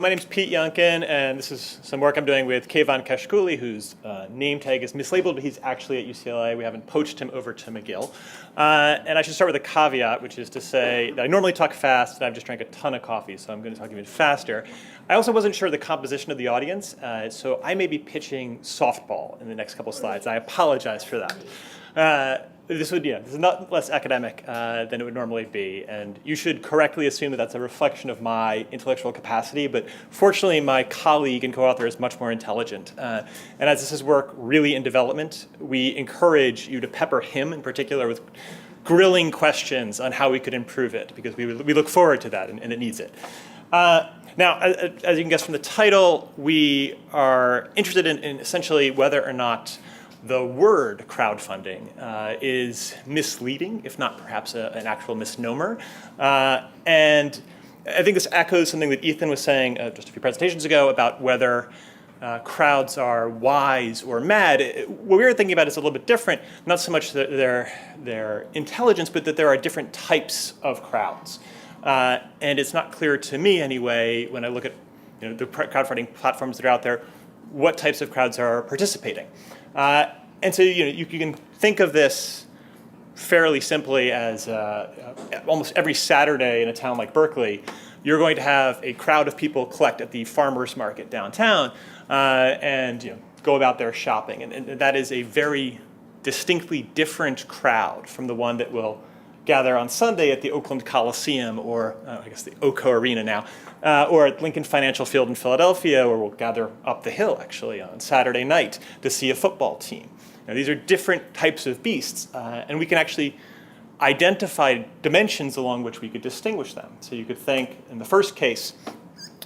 My name's Pete Younkin, and this is some work I'm doing with Kayvon Kashkuli, whose name tag is mislabeled, but he's actually at UCLA. We haven't poached him over to McGill. And I should start with a caveat, which is to say that I normally talk fast, and I've just drank a ton of coffee, so I'm going to talk even faster. I also wasn't sure of the composition of the audience, so I may be pitching softball in the next couple slides. I apologize for that. This is not less academic than it would normally be, and you should correctly assume that that's a reflection of my intellectual capacity, but fortunately my colleague and co-author is much more intelligent. And as this is work really in development, we encourage you to pepper him in particular with grilling questions on how we could improve it, because we look forward to that, and it needs it. Now, as you can guess from the title, we are interested in essentially whether or not the word crowdfunding is misleading, if not perhaps an actual misnomer. And I think this echoes something that Ethan was saying just a few presentations ago about whether crowds are wise or mad. What we were thinking about is a little bit different, not so much their intelligence, but that there are different types of crowds. And it's not clear to me anyway, when I look at the crowdfunding platforms that are out there, what types of crowds are participating. And so you can think of this fairly simply as almost every Saturday in a town like Berkeley, you're going to have a crowd of people collect at the farmers market downtown and go about their shopping. And that is a very distinctly different crowd from the one that will gather on Sunday at the Oakland Coliseum, or I guess the Oco Arena now, or at Lincoln Financial Field in Philadelphia, or we'll gather up the hill actually on Saturday night to see a football team. These are different types of beasts, and we can actually identify dimensions along which we could distinguish them. So you could think, in the first case,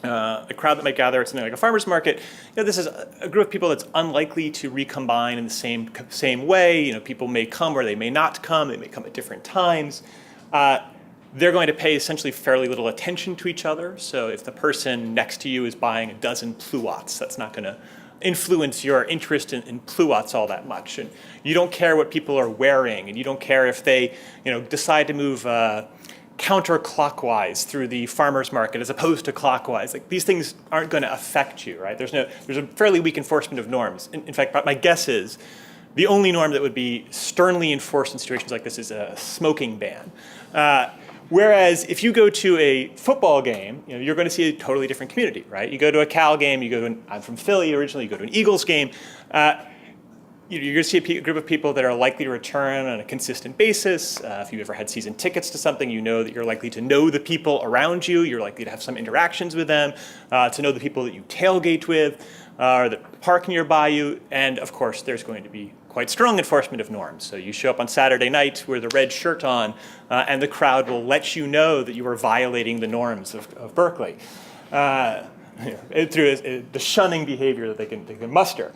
a crowd that might gather at something like a farmer's market, this is a group of people that's unlikely to recombine in the same way. People may come or they may not come. They may come at different times. They're going to pay essentially fairly little attention to each other. So if the person next to you is buying a dozen pluots, that's not going to influence your interest in pluots all that much. And you don't care what people are wearing, and you don't care if they decide to move counterclockwise through the farmer's market as opposed to clockwise. Like, these things aren't going to affect you, right? There's a fairly weak enforcement of norms. In fact, my guess is the only norm that would be sternly enforced in situations like this is a smoking ban. Whereas if you go to a football game, you're going to see a totally different community, right? You go to a Cal game, I'm from Philly originally, you go to an Eagles game, you're going to see a group of people that are likely to return on a consistent basis. If you ever had season tickets to something, you know that you're likely to know the people around you. You're likely to have some interactions with them, to know the people that you tailgate with, or that park nearby you. And of course, there's going to be quite strong enforcement of norms. So you show up on Saturday night with a red shirt on, and the crowd will let you know that you are violating the norms of Berkeley through the shunning behavior that they can muster.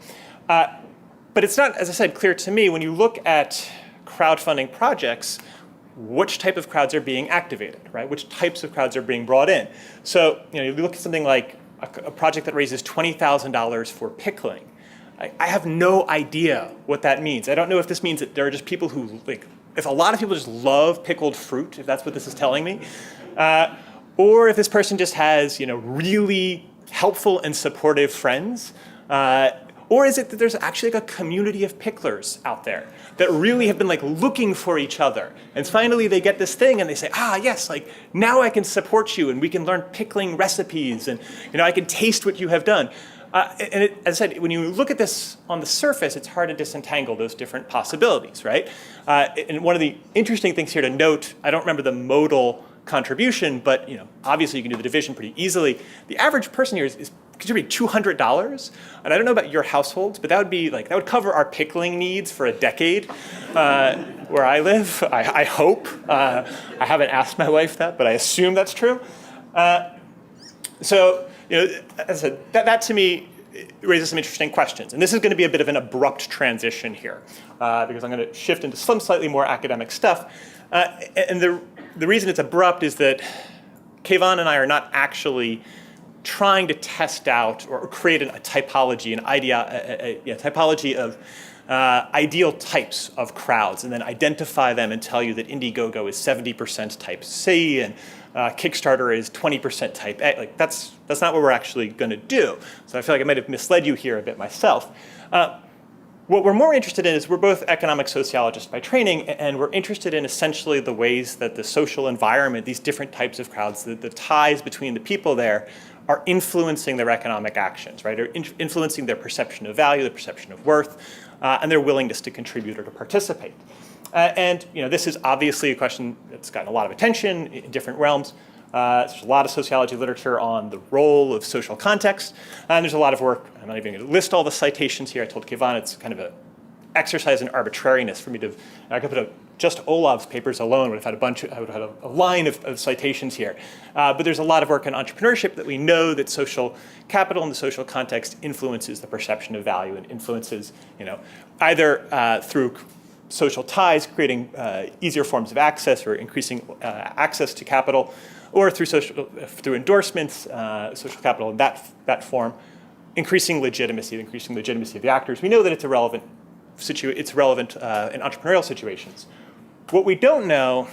But it's not, as I said, clear to me when you look at crowdfunding projects, which type of crowds are being activated, right? Which types of crowds are being brought in. So you look at something like a project that raises $20,000 for pickling. I have no idea what that means. I don't know if this means that there are just people who, if a lot of people just love pickled fruit, if that's what this is telling me, or if this person just has, really helpful and supportive friends, or is it that there's actually a community of picklers out there that really have been looking for each other, and finally they get this thing and they say, yes, now I can support you and we can learn pickling recipes, and I can taste what you have done. As I said, when you look at this on the surface, it's hard to disentangle those different possibilities, right? And one of the interesting things here to note, I don't remember the modal contribution, but obviously you can do the division pretty easily. The average person here is contributing $200, and I don't know about your households, but that would be that would cover our pickling needs for a decade where I live. I hope. I haven't asked my wife that, but I assume that's true. So, as I said, that to me raises some interesting questions. And this is going to be a bit of an abrupt transition here, because I'm going to shift into some slightly more academic stuff. And the reason it's abrupt is that Kayvon and I are not actually trying to test out or create a typology, typology of ideal types of crowds, and then identify them and tell you that Indiegogo is 70% type C and Kickstarter is 20% type A. Like that's not what we're actually going to do. So I feel like I might have misled you here a bit myself. What we're more interested in is we're both economic sociologists by training, and we're interested in essentially the ways that the social environment, these different types of crowds, the ties between the people there are influencing their economic actions, right? Or influencing their perception of value, their perception of worth, and their willingness to contribute or to participate. And this is obviously a question that's gotten a lot of attention in different realms. There's a lot of sociology literature on the role of social context, and there's a lot of work. I'm not even going to list all the citations here. I told Kayvon it's kind of an exercise in arbitrariness for me to. I could put up just Olav's papers alone. Would have had I would have had a line of citations here. But there's a lot of work on entrepreneurship that we know that social capital in the social context influences the perception of value and influences, either through social ties, creating easier forms of access or increasing access to capital, or through endorsements, social capital in that form, increasing legitimacy of the actors. We know that it's relevant in entrepreneurial situations. What we don't know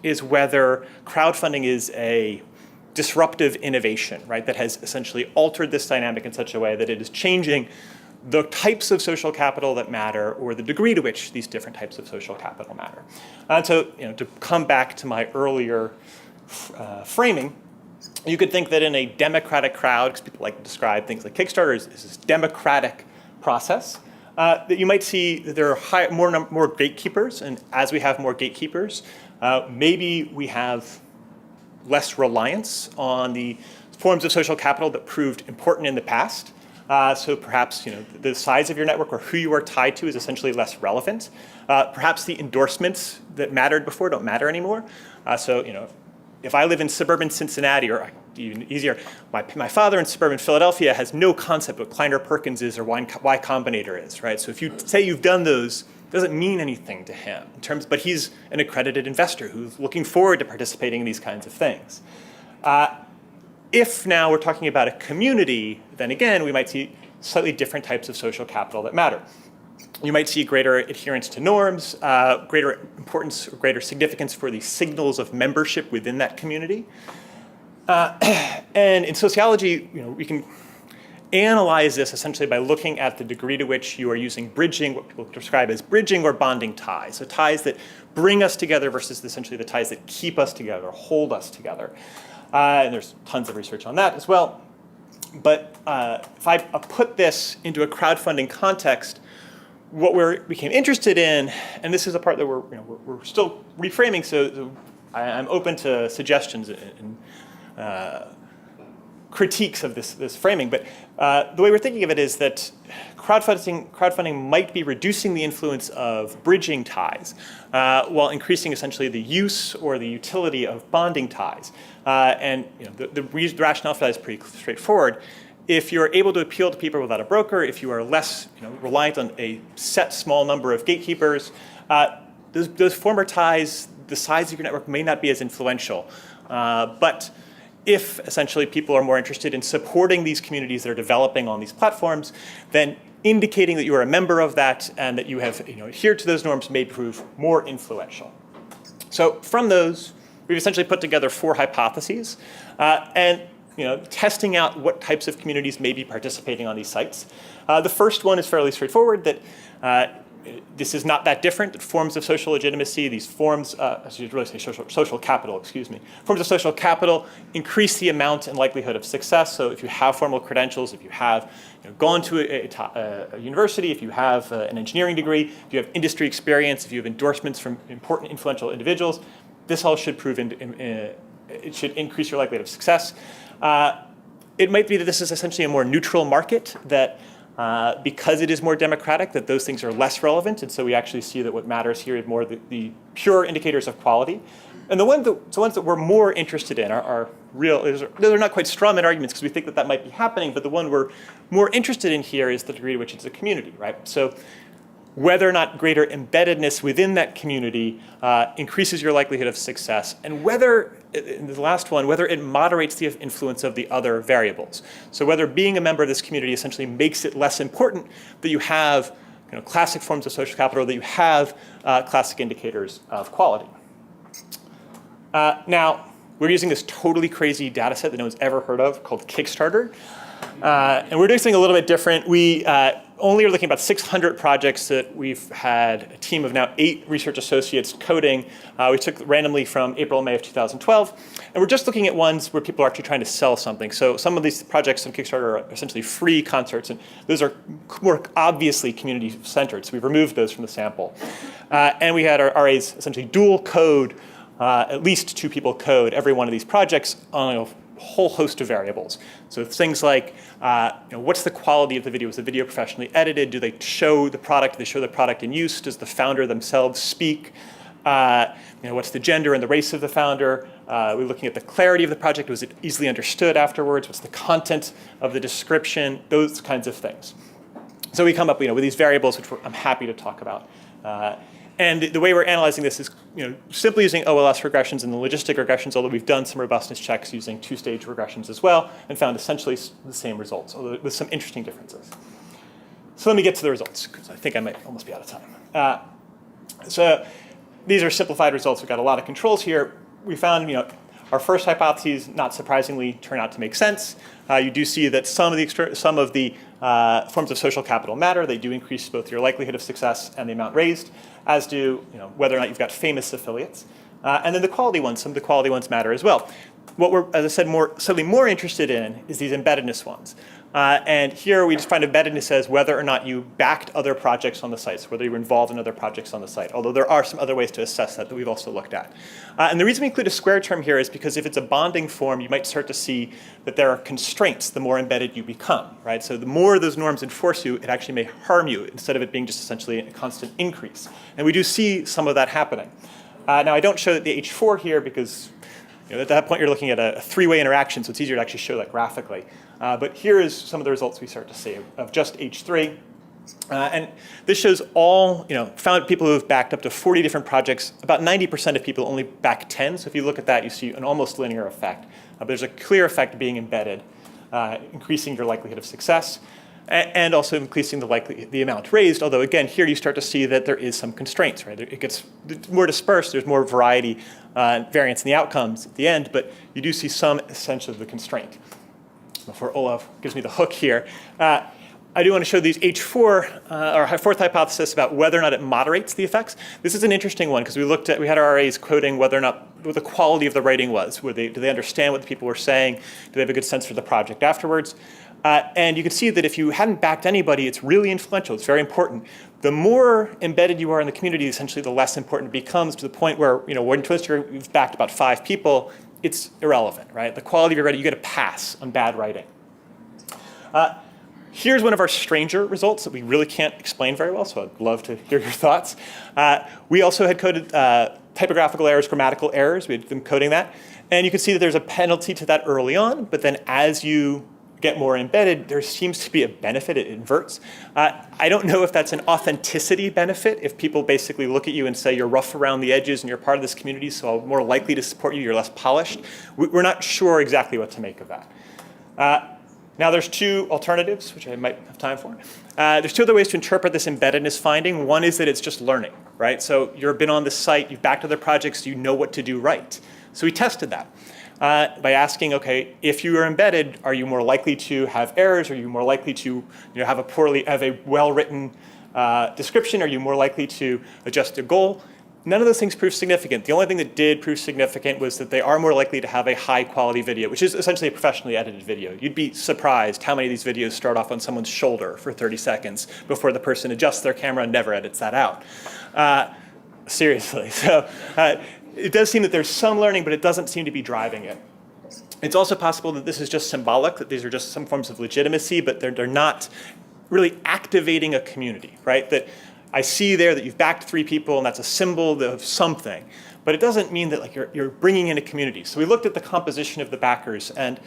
is whether crowdfunding is a disruptive innovation, right, that has essentially altered this dynamic in such a way that it is changing the types of social capital that matter, or the degree to which these different types of social capital matter. And so, to come back to my earlier framing, you could think that in a democratic crowd, because people like to describe things like Kickstarter as this democratic process, that you might see that there are more gatekeepers, and as we have more gatekeepers, maybe we have less reliance on the forms of social capital that proved important in the past. So perhaps the size of your network or who you are tied to is essentially less relevant. Perhaps the endorsements that mattered before don't matter anymore. So if I live in suburban Cincinnati, or even easier, my father in suburban Philadelphia has no concept what Kleiner Perkins is or Y Combinator is, right? So if you say you've done those, it doesn't mean anything to him but he's an accredited investor who's looking forward to participating in these kinds of things. If now we're talking about a community, then again, we might see slightly different types of social capital that matter. You might see greater adherence to norms, greater importance or greater significance for the signals of membership within that community. And in sociology, we can analyze this essentially by looking at the degree to which you are using bridging, what people describe as bridging or bonding ties. So ties that bring us together versus essentially the ties that keep us together, or hold us together. And there's tons of research on that as well. But if I put this into a crowdfunding context, what we became interested in, and this is a part that we're still reframing, so I'm open to suggestions and critiques of this framing, but the way we're thinking of it is that crowdfunding might be reducing the influence of bridging ties while increasing essentially the use or the utility of bonding ties. And the rationale for that is pretty straightforward. If you're able to appeal to people without a broker, if you are less reliant on a set small number of gatekeepers, those former ties, the size of your network may not be as influential. But if essentially people are more interested in supporting these communities that are developing on these platforms, then indicating that you are a member of that and that you have adhered to those norms may prove more influential. So from those, we've essentially put together 4 hypotheses, and testing out what types of communities may be participating on these sites. The first one is fairly straightforward, that this is not that different. That forms of social legitimacy, these forms, I should really say social capital, excuse me. Forms of social capital increase the amount and likelihood of success. So if you have formal credentials, if you have gone to a university, if you have an engineering degree, if you have industry experience, if you have endorsements from important influential individuals, this all should prove it should increase your likelihood of success. It might be that this is essentially a more neutral market, that because it is more democratic, that those things are less relevant, and so we actually see that what matters here is more the pure indicators of quality. And the ones that we're more interested in are real. They're not quite strawman arguments because we think that might be happening, but the one we're more interested in here is the degree to which it's a community, right? So whether or not greater embeddedness within that community increases your likelihood of success, and whether in the last one, whether it moderates the influence of the other variables. So whether being a member of this community essentially makes it less important that you have classic forms of social capital, or that you have classic indicators of quality. Now, we're using this totally crazy data set that no one's ever heard of called Kickstarter. And we're doing something a little bit different. We only are looking at about 600 projects that we've had a team of now 8 research associates coding. We took randomly from April and May of 2012. And we're just looking at ones where people are actually trying to sell something. So some of these projects on Kickstarter are essentially free concerts. And those are more obviously community-centered. So we've removed those from the sample. And we had our RAs essentially dual code, at least 2 people code every one of these projects on a whole host of variables. So things like, what's the quality of the video? Is the video professionally edited? Do they show the product? Do they show the product in use? Does the founder themselves speak? What's the gender and the race of the founder? We're looking at the clarity of the project. Was it easily understood afterwards? What's the content of the description? Those kinds of things. So we come up with these variables, which I'm happy to talk about. And the way we're analyzing this is simply using OLS regressions and the logistic regressions, although we've done some robustness checks using 2-stage regressions as well and found essentially the same results, although with some interesting differences. So let me get to the results, because I think I might almost be out of time. So these are simplified results. We've got a lot of controls here. We found our first hypotheses, not surprisingly, turn out to make sense. You do see that some of the forms of social capital matter. They do increase both your likelihood of success and the amount raised, as do whether or not you've got famous affiliates. And then the quality ones, some of the quality ones matter as well. What we're, as I said, slightly more interested in is these embeddedness ones. And here we just find embeddedness as whether or not you backed other projects on the site, so whether you were involved in other projects on the site, although there are some other ways to assess that we've also looked at. And the reason we include a square term here is because if it's a bonding form, you might start to see that there are constraints the more embedded you become, right? So the more those norms enforce you, it actually may harm you instead of it being just essentially a constant increase. And we do see some of that happening. Now I don't show the H4 here because at that point you're looking at a 3-way interaction, so it's easier to actually show that graphically. But here is some of the results we start to see of just H3. And this shows all, found people who have backed up to 40 different projects. About 90% of people only back 10. So if you look at that, you see an almost linear effect. But there's a clear effect being embedded, increasing your likelihood of success, and also increasing the amount raised. Although again, here you start to see that there is some constraints, right? It gets more dispersed. There's more variety, variance in the outcomes at the end, but you do see some sense of the constraint. Before Olaf gives me the hook here, I do want to show these H4, our fourth hypothesis about whether or not it moderates the effects. This is an interesting one because we had our RAs quoting whether or not what the quality of the writing was. Do they understand what the people were saying? Do they have a good sense for the project afterwards? And you can see that if you hadn't backed anybody, it's really influential. It's very important. The more embedded you are in the community, essentially, the less important it becomes, to the point where, when Twister, you've backed about 5 people, it's irrelevant, right? The quality of your writing, you get a pass on bad writing. Here's one of our stranger results that we really can't explain very well, so I'd love to hear your thoughts. We also had coded typographical errors, grammatical errors. We had them coding that. And you can see that there's a penalty to that early on, but then as you get more embedded, there seems to be a benefit. It inverts. I don't know if that's an authenticity benefit, if people basically look at you and say you're rough around the edges and you're part of this community, so I'm more likely to support you, you're less polished. We're not sure exactly what to make of that. Now there's 2 alternatives, which I might have time for. There's 2 other ways to interpret this embeddedness finding. One is that it's just learning, right? So you've been on this site, you've backed other projects, you know what to do right. So we tested that. By asking, okay, if you are embedded, are you more likely to have errors? Are you more likely to have a well-written description? Are you more likely to adjust a goal? None of those things proved significant. The only thing that did prove significant was that they are more likely to have a high-quality video, which is essentially a professionally edited video. You'd be surprised how many of these videos start off on someone's shoulder for 30 seconds before the person adjusts their camera and never edits that out. Seriously. So. It does seem that there's some learning, but it doesn't seem to be driving it. It's also possible that this is just symbolic, that these are just some forms of legitimacy, but they're not really activating a community, right? That I see there that you've backed 3 people, and that's a symbol of something. But it doesn't mean that you're bringing in a community. So we looked at the composition of the backers and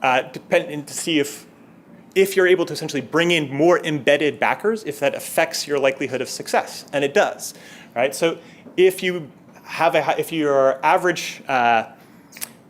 to see if you're able to essentially bring in more embedded backers, if that affects your likelihood of success, and it does, right? So if your average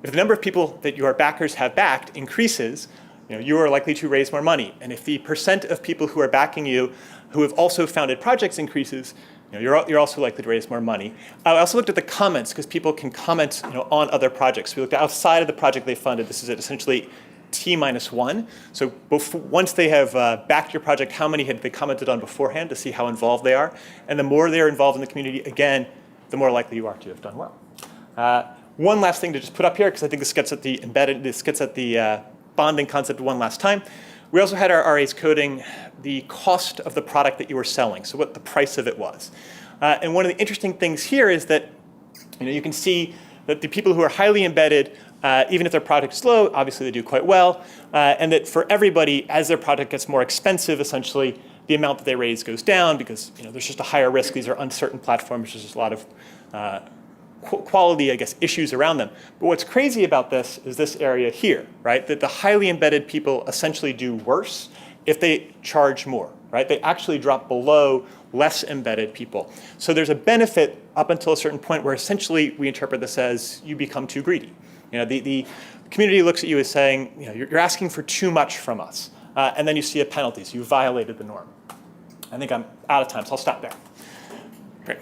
if the number of people that your backers have backed increases, you are likely to raise more money. And if the percent of people who are backing you who have also founded projects increases, you're also likely to raise more money. I also looked at the comments, because people can comment on other projects. We looked outside of the project they funded. This is essentially T-1. So once they have backed your project, how many had they commented on beforehand to see how involved they are? And the more they're involved in the community, again, the more likely you are to have done well. One last thing to just put up here, because I think this gets at the bonding concept one last time. We also had our RAs coding the cost of the product that you were selling, so what the price of it was. And one of the interesting things here is that you can see that the people who are highly embedded, even if their product is slow, obviously they do quite well, and that for everybody, as their product gets more expensive, essentially, the amount that they raise goes down because there's just a higher risk. These are uncertain platforms. There's just a lot of quality, I guess, issues around them. But what's crazy about this is this area here, right? That the highly embedded people essentially do worse if they charge more, right? They actually drop below less embedded people. So there's a benefit up until a certain point where essentially we interpret this as you become too greedy. The community looks at you as saying, you're asking for too much from us. And then you see a penalty, so you violated the norm. I think I'm out of time, so I'll stop there. Great.